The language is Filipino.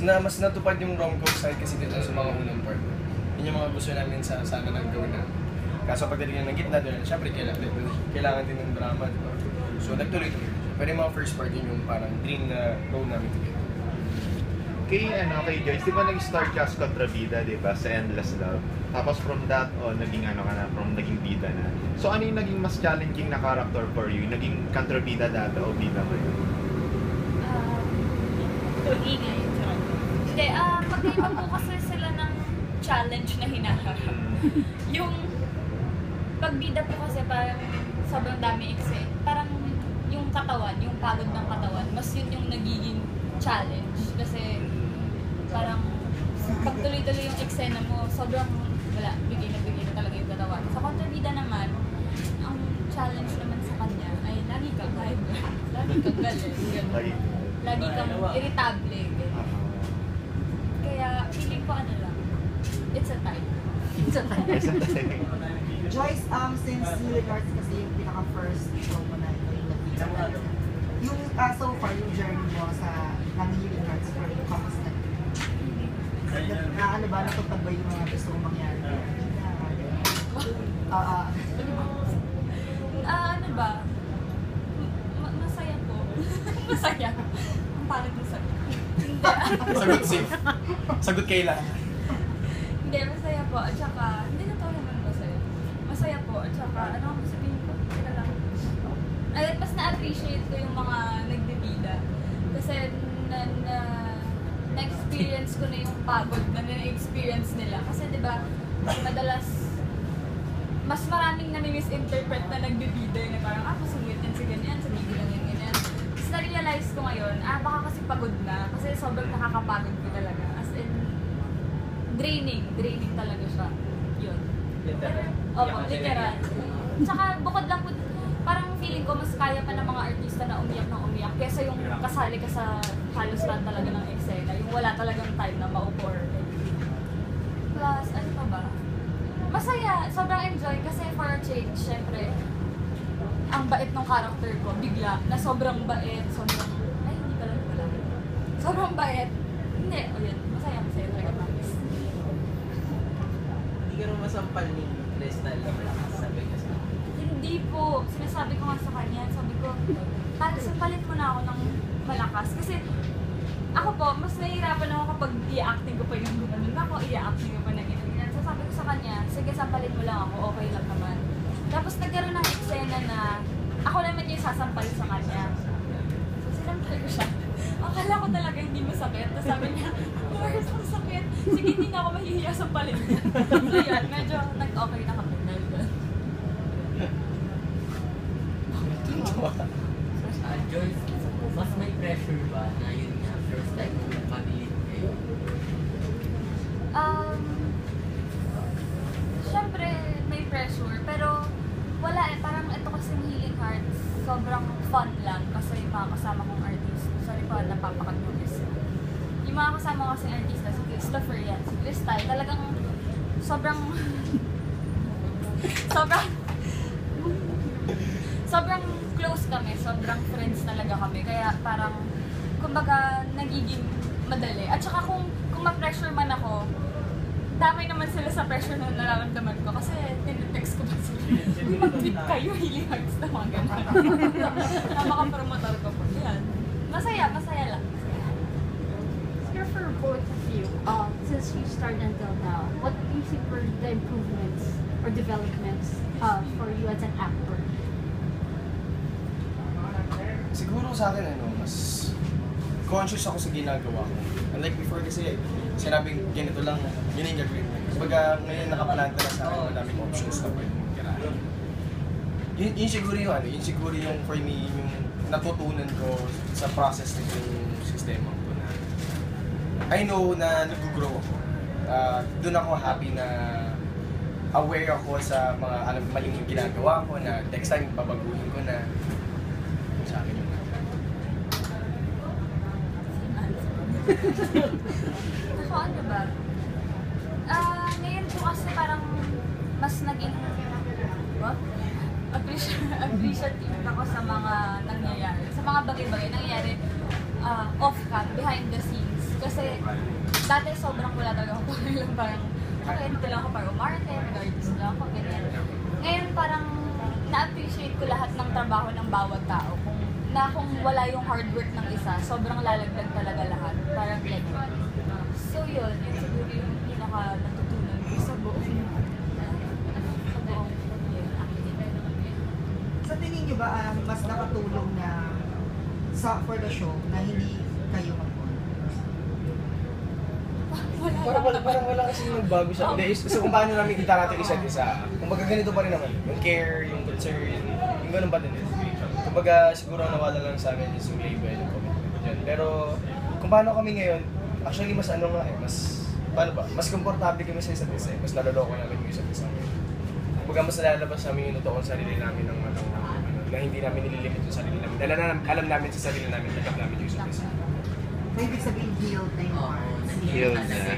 Na mas natupad yung rom-com side kasi dito sa mga unang part. Yun yung mga gusto namin sa sana nang gawin na. Kaso pagdating ng gitna doon, syempre kailangan din ng drama, di ba? So nagtuloy-tuloy. Pero yung mga first part yun yung parang dream na road namin together. Kay Joyce, di ba nag-start ka as kontrabida, di ba, sa Endless Love? Tapos from that on, naging naging bida na. So ano yung naging mas challenging na character for you? Naging kontrabida dati o bida mo yun? Ingay. Hindi, magkaiba po kasi sila ng challenge na hinaharap. Yung pagbida po kasi parang sobrang dami eksena. Parang yung katawan, yung pagod ng katawan, mas yun yung nagiging challenge. Kasi parang pag tuloy-tuloy yung eksena mo, sobrang wala, bigay na talaga yung katawan. Sa kontrabida naman, ang challenge naman sa kanya ay lagi kang vibe, lagi kang galit, lagi kang irritable. Kaya feeling ko ano lang, it's a time. It's a time. Yes, Joyce, since Healing Hearts kasi yung pinaka-first show mo na ito yung nakita mo, yung so far, yung journey mo sa ng Healing Hearts for you, kamusta? Ano ba, natupad ba yung mga gusto mong mangyari? Ano ba? Masaya po. Masaya. Ang pangit ng sagot. Sagot safe. Sagot kailan. Hindi, masaya po. At saka, hindi na tao naman masaya. Masaya po. At saka, ano ang sabihin ko? Teka lang. Ay, mas na-appreciate ko yung mga nagdebida. Kasi, na-experience ko na yung pagod na na-experience nila. Kasi, di ba, madalas, mas maraming nami-misinterpret na nagbibida yun na parang, masungit yan sa ganyan, sa bibig lang yan, ganyan. Tapos na-realize ko ngayon, baka kasi pagod na, kasi sobrang nakakapagod ko talaga. As in, draining talaga siya. Yun. Literal. Opo, literal. Tsaka bukod lang po, parang feeling ko mas kaya pa ng mga artista na umiyak kesa yung kasali ka sa halos lahat talaga ng eksena, yung wala talagang time na maupo or plus, ano pa ba? Masaya, sobrang enjoy kasi for a change, syempre, ang bait ng character ko, bigla, na sobrang bait, ay, hindi pala. Sobrang bait. Hindi, yun, masaya talaga, promise. Hindi ka rin masampal ni Crystal na malakas, sabi niya sa akin. Hindi po, sinasabi ko nga sa kanya, sabi ko, sampalit mo na ako ng malakas. Kasi, ako po, mas nahihirapan ako kapag i-acting ko pa yung gano'n. Ako, i-acting ko pa na ganyan. So sabi ko sa kanya, sige, sampalin mo lang ako, okay lang naman. Tapos nagkaroon ng eksena na ako naman yung sasampal sa kanya. So sinampal ko siya. Akala ko talaga hindi masakit. Tapos sabi niya, Mars, ang sakit. Sige, hindi na ako mahihiya sampalin mo. So yun, medyo nag-okay na kami. Joyce, mas may pressure ba na yun nga, first time mo mabilit kayo? Siyempre, may pressure, pero wala parang ito kasing Healing Hearts, sobrang fun lang kasi yung mga kasama kong artist. Sorry po, napapakagugis. Yung mga kasama ko kasing artista, si Christopher yan, si Crystal, talagang sobrang close kami, sobrang friends talaga kami. Kaya parang, kumbaga, nagiging madali. At saka kung ma-pressure man ako, damay naman sila sa pressure na nararamdaman ko. Kasi tinetext ko pa sila. Mag-tweet kayo, Healing Hearts na mga ganun. Na makapromotor ko po. Yan. Masaya lang. Sir, for both of you, since you started until now, what do you think were the improvements or developments for you as an actor? Siguro sa akin, mas conscious ako sa ginagawa ko. Unlike before kasi, sinabing ganito lang, yun yung gagawin. Kumbaga, ngayon nakaplanta na sa akin, madaming options na pwede mong kirahin. Yun siguro yung for me, yung natutunan ko sa process ng sistema ko na I know na nag-grow ako. Doon ako happy na aware ako sa mga maling ginagawa ko na next time babaguhin ko na sa akin yung Ako ano ba? Ngayon po kasi parang mas naging appreciative ako sa mga nangyayari. Sa mga bagay-bagay nangyayari off-cam, behind the scenes. Kasi dati sobrang wala talaga ako pakialam, parang okay, dito lang ako para umarte, mag-artist lang ako, ganyan. Ngayon parang na-appreciate ko lahat ng trabaho ng bawat tao. Kung wala yung hard work ng isa, sobrang lalaglag talaga lahat. Parang like, so yun siguro yung pinaka natutunan ko sa buong yun, activity. Sa tingin nyo ba mas nakatulong na for the show na hindi kayo mag-on? Parang wala kasing nagbago sa hindi. So kung paano namin kita natin isa't isa. Kumbaga ganito pa rin naman. Yung care, yung concern, yung ganun pa din. Kumbaga siguro ang nawala lang sa amin is yung label, yung commitment dyan. Pero kung paano kami ngayon, actually mas ano nga mas paano ba? Mas komportable kami sa isa't isa. Mas naloloko namin yung isa't isa. Kumbaga mas nalalabas namin yung totoong sarili namin ng na hindi namin nililimit yung sarili namin. Dahil alam namin sa sarili namin, tagap namin yung isa't isa. So, ibig sabihin healed na yung Oo, hearts. nag-heal Healed talaga. na.